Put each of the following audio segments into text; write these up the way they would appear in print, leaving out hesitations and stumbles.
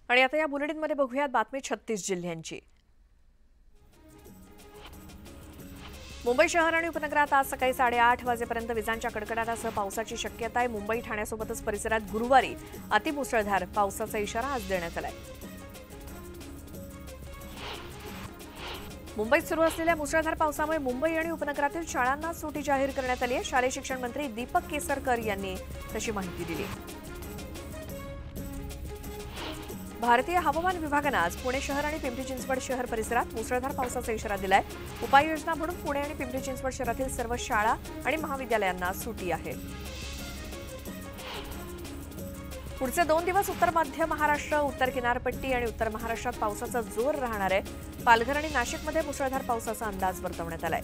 आणि आता या बुलेटिनमध्ये बघूयात बातमी 36 जिल्ह्यांची। मुंबई शहर आणि उपनगरात आज सकाळी 8:30 वाजेपर्यंत विजांच्या कडकडाटासह पावसाची शक्यता आहे। मुंबई ठाण्यासोबतच परिसरात गुरुवारी अतिमुसळधार पावसाचा इशारा आज देण्यात आलाय। मुंबईत सुरू असलेल्या मुसळधार पावसामुळे मुंबई आणि उपनगरातील शाळांना सुट्टी जाहीर करण्यात आली आहे। शालेय शिक्षण मंत्री दीपक केसरकर यांनी तशी माहिती दिली। भारतीय हवामान विभागाने आज पुणे शहर आणि पिंपरी चिंचवड शहर परिसरात मुसळधार पावसाचा इशारा दिलाय। उपाययोजना म्हणून पुणे आणि पिंपरी चिंचवड शहरातील सर्व शाळा आणि महाविद्यालयांना सुट्टी आहे। पुढचे 2 दिवस उत्तर मध्य महाराष्ट्र, उत्तर किनारपट्टी आणि उत्तर महाराष्ट्रात पावसाचा जोर राहणार आहे। पालघर आणि नाशिकमध्ये मुसळधार पावसाचा अंदाज वर्तवण्यात आलाय।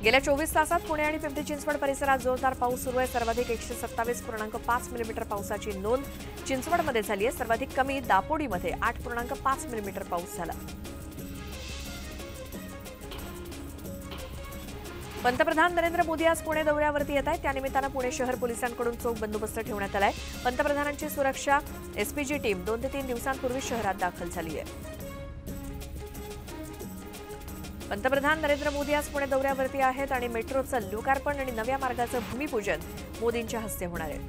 गेल्या 24 तासात पुणे आणि पिंपरी चिंचवड परिसरात जोरदार पाऊस सुरू आहे। सर्वाधिक 127.5 मिलीमीटर पावसाची नोंद चिंचवडमध्ये झाली आहे। सर्वाधिक कमी दापोडीमध्ये 8.5 मिलीमीटर पाऊस झाला। पंतप्रधान नरेंद्र मोदी आज पुणे दौऱ्यावरती येत आहेत। त्यानिमित्तानं पुणे शहर पोलिसांकडून चोख बंदोबस्त ठेवण्यात आलाय। पंतप्रधानांची सुरक्षा एसपीजी टीम 2 ते 3 दिवसांपूर्वी शहरात दाखल झाली आहे। पंतप्रधान नरेंद्र मोदी आज पुणे दौऱ्यावरती आहेत आणि मेट्रोचं लोकार्पण आणि नव्या मार्गाचं भूमिपूजन मोदींच्या हस्ते होणार आहे।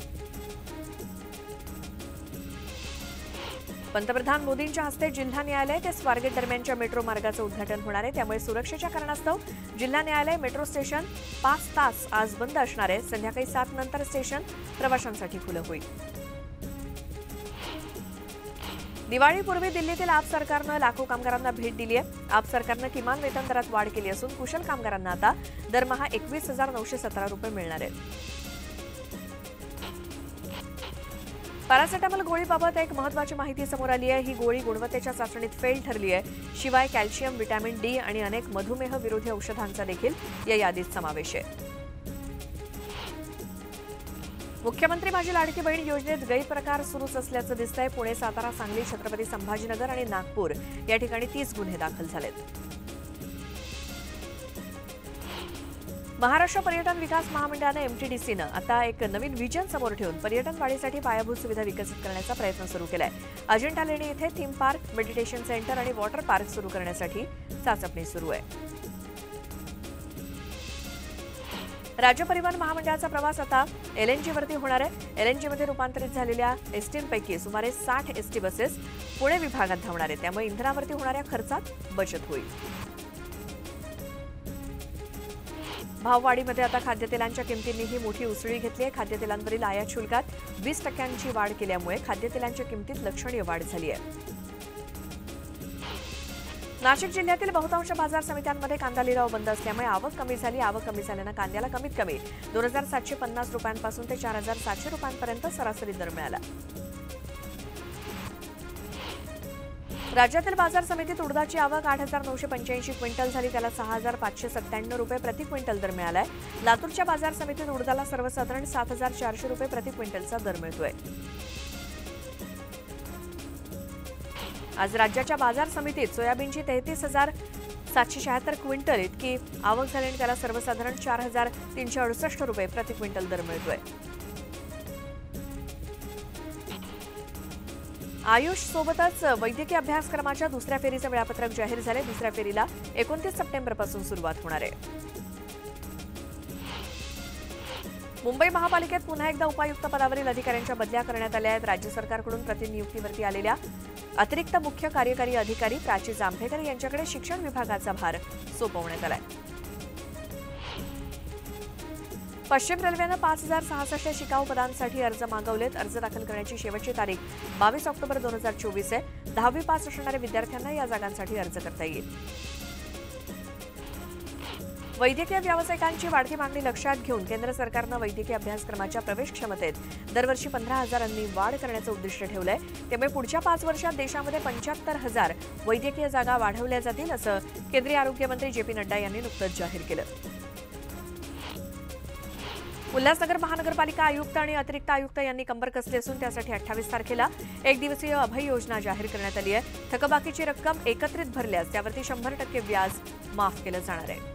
पंतप्रधान मोदींच्या हस्ते जिल्हा न्यायालय ते स्वारगेट दरम्यानच्या मेट्रो मार्गाचं उद्घाटन होणार आहे। त्यामुळे सुरक्षेच्या कारणास्तव जिल्हा न्यायालय मेट्रो स्टेशन 5 तास आज बंद असणार आहे। संध्याकाळी 7 नंतर स्टेशन प्रवाशांसाठी खुलं होईल। दिवाळीपूर्वी दिल्लीतील आप सरकारनं लाखो कामगारांना भेट दिली आहे। आप सरकारनं किमान वेतन दरात वाढ केली असून कुशल कामगारांना आता दरमहा 21,917 रुपये मिळणार आहेत। पॅरासिटामॉल गोळीबाबत एक महत्त्वाची माहिती समोर आली आहे। ही गोळी गुणवत्तेच्या चाचणीत फेल ठरली आहे। शिवाय कॅल्शियम, व्हिटॅमिन डी आणि अनेक मधुमेह विरोधी औषधांचा देखील या यादीत समावेश आहे। मुख्यमंत्री माझी लाडकी बहीण योजनेत गैरप्रकार सुरूच असल्याचं दिसतंय। पुणे, सातारा, सांगली, छत्रपती संभाजीनगर आणि नागपूर या ठिकाणी 30 गुन्हे दाखल झालेत। महाराष्ट्र पर्यटन विकास महामंडळानं एमटीडीसीनं आता एक नवीन व्हिजन समोर ठेवून पर्यटन वाढीसाठी पायाभूत सुविधा विकसित करण्याचा प्रयत्न सुरू केलाय। अजिंठा लेणी येथे थीम पार्क, मेडिटेशन सेंटर आणि वॉटर पार्क सुरू करण्यासाठी चाचपणी सुरू आहे। राज्य परिवहन महामंडळाचा प्रवास आता एलएनजीवरती होणार आहे। एलएनजीमध्ये रूपांतरित झालेल्या एसटींपैकी सुमारे 60 एसटी बसेस पुणे विभागात धावणार आहेत। त्यामुळे इंधनावरती होणाऱ्या खर्चात बचत होईल। भाववाढीमध्ये आता खाद्यतेलांच्या किमतींनीही मोठी उसळी घेतली आहे। खाद्यतेलांवरील आयात शुल्कात 20% वाढ केल्यामुळे खाद्यतेलांच्या किमतीत लक्षणीय वाढ झाली आहे। नाशिक जिल्ह्यातील बहुतांश बाजार समित्यांमध्ये कांदा लिलाव बंद असल्यामुळे आवक कमी झाली। आवक कमी झाल्यानं कांद्याला कमीत कमी 2,750 रुपयांपासून ते 4,700 रुपयांपर्यंत सरासरी दर मिळाला। राज्यातील बाजार समितीत उडदाची आवक 8,985 क्विंटल झाली। त्याला 6,597 रुपये प्रति क्विंटल दर मिळालाय। लातूरच्या बाजार समितीत उडदाला सर्वसाधारण 7,400 रुपये प्रति क्विंटलचा दर मिळतोय। आज राज्याच्या बाजार समितीत सोयाबीनची 33,776 क्विंटल इतकी आवक झाली आणि त्याला सर्वसाधारण 4,368 रुपये प्रति क्विंटल दर मिळतोय। आयुष सोबतच वैद्यकीय अभ्यासक्रमाच्या दुसऱ्या फेरीचं वेळापत्रक जाहीर झाले। दुसऱ्या फेरीला 29 सप्टेंबरपासून सुरुवात होणार आहे। मुंबई महापालिकेत पुन्हा एकदा उपायुक्त पदावरील अधिकाऱ्यांच्या बदल्या करण्यात आल्या आहेत। राज्य सरकारकडून प्रतिनियुक्तीवरती आलेल्या अतिरिक्त मुख्य कार्यकारी अधिकारी प्राची जांभेकर यांच्याकडे शिक्षण विभागाचा भार सोपवण्यात आलाय। पश्चिम रेल्वेनं 5,066 शिकाऊ पदांसाठी अर्ज मागवलेत। अर्ज दाखल करण्याची शेवटची तारीख 22 ऑक्टोबर 2024 आहे। 10वी पास असणाऱ्या विद्यार्थ्यांना या जागांसाठी अर्ज करता येईल। वैद्यकीय व्यावसायिकांची वाढती मागणी लक्षात घेऊन केंद्र सरकारनं वैद्यकीय अभ्यासक्रमाच्या प्रवेश क्षमतेत दरवर्षी 15,000 वाढ करण्याचं उद्दिष्ट ठेवलंय। त्यामुळे पुढच्या 5 वर्षात देशामध्ये 75,000 वैद्यकीय जागा वाढवल्या जातील असं केंद्रीय आरोग्य मंत्री जे पी नड्डा यांनी नुकतंच जाहीर केलं। उल्हासनगर महानगरपालिका आयुक्त आणि अतिरिक्त आयुक्त यांनी कंबर कसली असून त्यासाठी 28 तारखेला एक दिवसीय अभय योजना जाहीर करण्यात आली आहे। थकबाकीची रक्कम एकत्रित भरल्यास त्यावरती 100% व्याज माफ केलं जाणार आहे।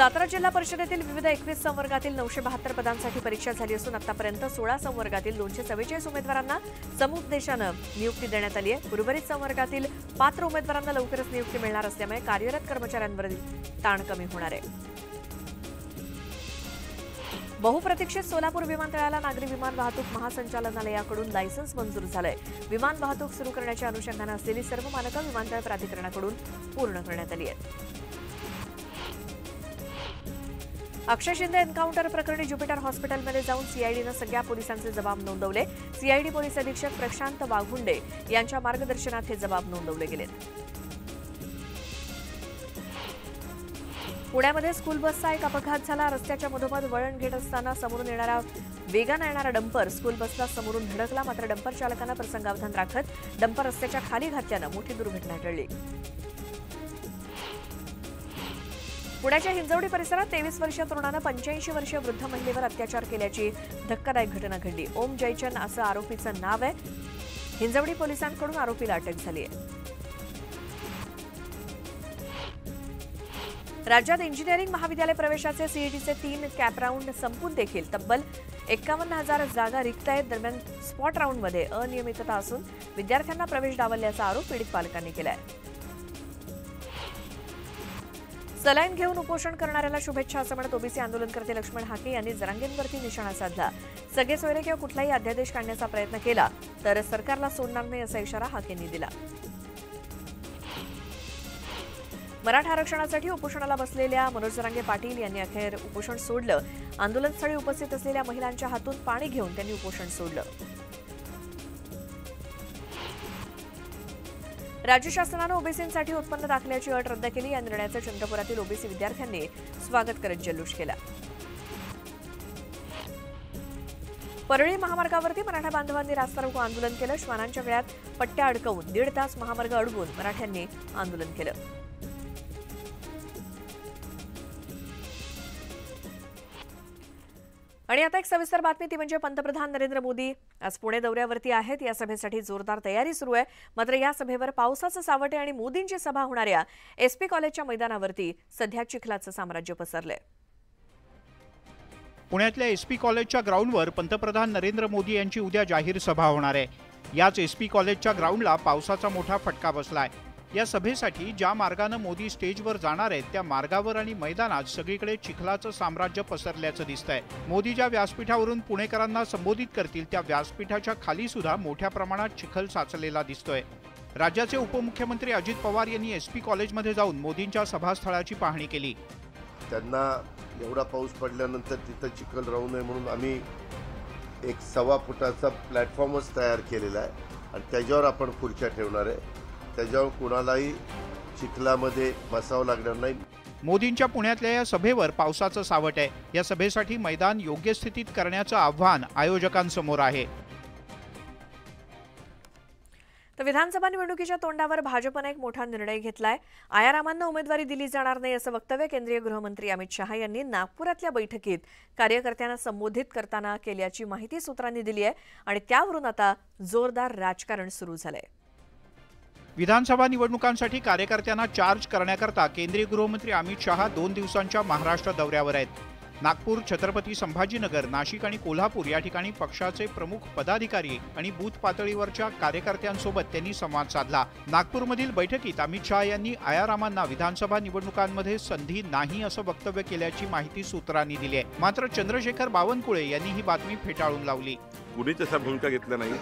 सातारा जिल्हा परिषदेतील विविध 21 संवर्गातील 972 पदांसाठी परीक्षा झाली असून आतापर्यंत 16 संवर्गातील 244 उमेदवारांना समुपदेशानं नियुक्ती देण्यात आली आहे। उर्वरित संवर्गातील पात्र उमेदवारांना लवकरच नियुक्ती मिळणार असल्यामुळे कार्यरत कर्मचाऱ्यांवरील ताण कमी होणार आहे। बहुप्रतीक्षित सोलापूर विमानतळाला नागरी विमान वाहतूक महासंचालनालयाकडून लायसन्स मंजूर झालंय। विमान वाहतूक सुरू करण्याच्या अनुषंगाने असलेली सर्व मानकं विमानतळ प्राधिकरणाकडून पूर्ण करण्यात आली आहेत। अक्षय शिंदे एन्काउंटर प्रकरणी ज्युपिटर हॉस्पिटलमध्ये जाऊन सीआयडीनं सगळ्या पोलिसांचे जबाब नोंदवले। सीआयडी पोलीस अधीक्षक प्रशांत वाघुंडे यांच्या मार्गदर्शनात हे जबाब नोंदवले गेलेत। पुण्यामध्ये स्कूल बसचा एक अपघात झाला। रस्त्याच्या मधोमध वळण घेत असताना समोरून येणारा वेगाने येणारा डंपर स्कूल बसला समोरून धडकला, मात्र डंपर चालकानं प्रसंगावधान राखत डंपर रस्त्याच्या खाली घातल्यानं मोठी दुर्घटना टळली। पुण्याच्या हिंजवडी परिसरात 23 वर्षीय तरुणानं 85 वर्षीय वृद्ध महिलेवर अत्याचार केल्याची धक्कादायक घटना घडली। ओम जयचंद असं आरोपीचं नाव आहे। हिंजवडी पोलिसांकडून आरोपीला अटक झाली आहे। राज्यात इंजिनिअरिंग महाविद्यालय प्रवेशाचे सीईटीचे 3 कॅप राऊंड संपून देखील तब्बल 51,000 जागा रिक्त आहेत। दरम्यान स्पॉट राऊंडमध्ये अनियमितता असून विद्यार्थ्यांना प्रवेश डावलल्याचा आरोप पीडित पालकांनी केला आहे। सलाईन घेऊन उपोषण करणाऱ्याला शुभेच्छा असं म्हणत ओबीसी आंदोलनकर्ते लक्ष्मण हाके यांनी जरांगेंवरती निशाणा साधला। सगळे सोयरे किंवा कुठलाही अध्यादेश काढण्याचा प्रयत्न केला तर सरकारला सोडणार नाही असा इशारा हाकेंनी दिला। मराठा आरक्षणासाठी उपोषणाला बसलेल्या मनोज जरांगे पाटील यांनी अखेर उपोषण सोडलं। आंदोलनस्थळी उपस्थित असलेल्या महिलांच्या हातून पाणी घेऊन त्यांनी उपोषण सोडलं। राज्य शासनानं ओबीसींसाठी उत्पन्न दाखल्याची अट रद्द केली। या निर्णयाचं चंद्रपुरातील ओबीसी विद्यार्थ्यांनी स्वागत करत जल्लोष केला। परळी महामार्गावरती मराठा बांधवांनी रास्ता रोको आंदोलन केलं। श्वानांच्या गळ्यात पट्ट्या अडकवून 1.5 तास महामार्ग अडवून मराठ्यांनी आंदोलन केलं। आणि आता एक सविस्तर बातमी ती म्हणजे पंतप्रधान नरेंद्र मोदी आज पुणे दौऱ्यावरती आहेत। या सभेसाठी जोरदार तयारी सुरू आहे। मात्र या सभेवर पावसाचं सावट आहे आणि मोदींची सभा होणाऱ्या एसपी कॉलेजच्या मैदानावरती सध्या चिखलाचं साम्राज्य पसरलंय। पुण्यातल्या एसपी कॉलेजच्या ग्राउंडवर पंतप्रधान नरेंद्र मोदी यांची उद्या जाहीर सभा होणार आहे। याच एसपी कॉलेजच्या ग्राउंडला पावसाचा मोठा फटका बसलाय। या सभेसाठी ज्या मार्गाने मोदी स्टेजवर जाणार आहेत त्या मार्गावर आणि मैदानात सगळीकडे चिखलाचं साम्राज्य पसरल्याचं दिसतंय। मोदी ज्या व्यासपीठावरून पुणेकरांना संबोधित करतील त्या व्यासपीठाच्या खाली सुद्धा मोठ्या प्रमाणात चिखल साचलेला दिसतोय। राज्याचे उपमुख्यमंत्री अजित पवार यांनी एसपी कॉलेजमध्ये जाऊन मोदींच्या सभास्थळाची पाहणी केली। त्यांना एवढा पाऊस पडल्यानंतर तिथं चिखल राहू नये म्हणून आम्ही एक 1.25 फुटाचा प्लॅटफॉर्मच तयार केलेला आहे आणि त्याच्यावर आपण खुर्च्या ठेवणार आहे। त्याच्यावर कुणालाही चिखलामध्ये बसावं लागणार नाही। मोदींच्या पुण्यातल्या या सभेवर पावसाचं सावट आहे। या सभेसाठी मैदान योग्य स्थितीत करण्याचं आव्हान आयोजकांसमोर आहे। तर विधानसभा निवडणुकीच्या तोंडावर भाजपने एक मोठा निर्णय घेतलाय। आयारामांना उमेदवारी दिली जाणार नाही असं वक्तव्य केंद्रीय गृहमंत्री अमित शहा यांनी नागपुरातल्या बैठकीत कार्यकर्त्यांना संबोधित करताना केल्याची माहिती सूत्रांनी दिली आहे आणि त्यावरून आता जोरदार राजकारण सुरू झालंय। विधानसभा निवडणुकांसाठी कार्यकर्त्यांना चार्ज करण्याकरता केंद्रीय गृहमंत्री अमित शहा 2 दिवसांच्या महाराष्ट्र दौऱ्यावर आहेत। नागपूर, छत्रपती संभाजीनगर, नाशिक आणि कोल्हापूर या ठिकाणी पक्षाचे प्रमुख पदाधिकारी आणि बूथ पातळीवरच्या कार्यकर्त्यांसोबत त्यांनी संवाद साधला। नागपूरमधील बैठकीत अमित शहा यांनी आयारामांना विधानसभा निवडणुकांमध्ये संधी नाही असं वक्तव्य केल्याची माहिती सूत्रांनी दिली आहे। मात्र चंद्रशेखर बावनकुळे यांनी ही बातमी फेटाळून लावली। कुणीच अशा भूमिका घेतल्या नाही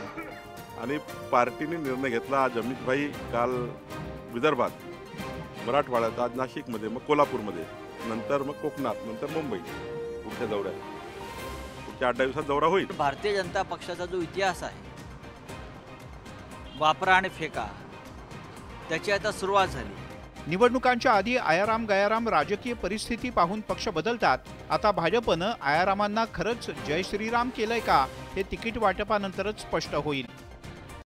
आणि पार्टीने निर्णय घेतला। आज अमितभाई काल विदर्भात, मराठवाड्यात, आज नाशिकमध्ये, मग कोल्हापूरमध्ये, नंतर मग कोकणात, नंतर मुंबई, पुढच्या दौऱ्यात पुढच्या 8 दिवसात दौरा होईल। भारतीय जनता पक्षाचा जो इतिहास आहे, वापरा आणि फेका, त्याची आता सुरुवात झाली। निवडणुकांच्या आधी आयाराम गयाराम राजकीय परिस्थिती पाहून पक्ष बदलतात। आता भाजपनं आयारामांना खरंच जय श्रीराम केलंय का हे तिकीट वाटपानंतरच स्पष्ट होईल।